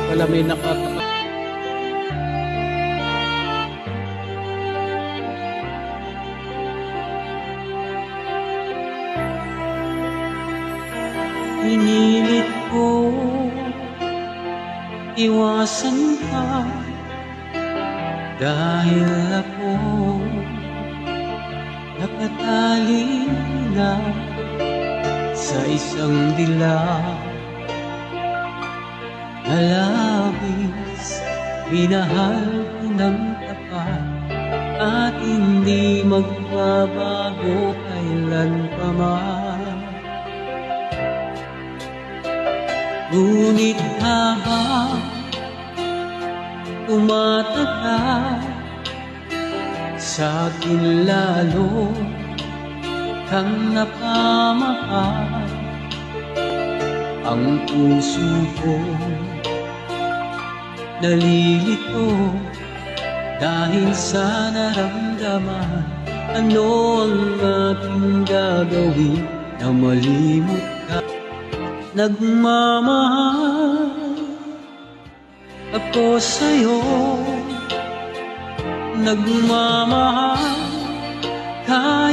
Wala may nakataka. Pinilit ko iwasan ka dahil ako nakatali na sa isang dilag na labis. Minahal ko ng tapat at hindi magbabago kailan pa man. Ngunit habang tumatagal, sa akin lalo kang napamahal. Ang puso ko nalilito dahil sa naramdaman. Ano ang ating gagawin na malimot ka? Nagmamahal ako sa'yo, nagmamahal ka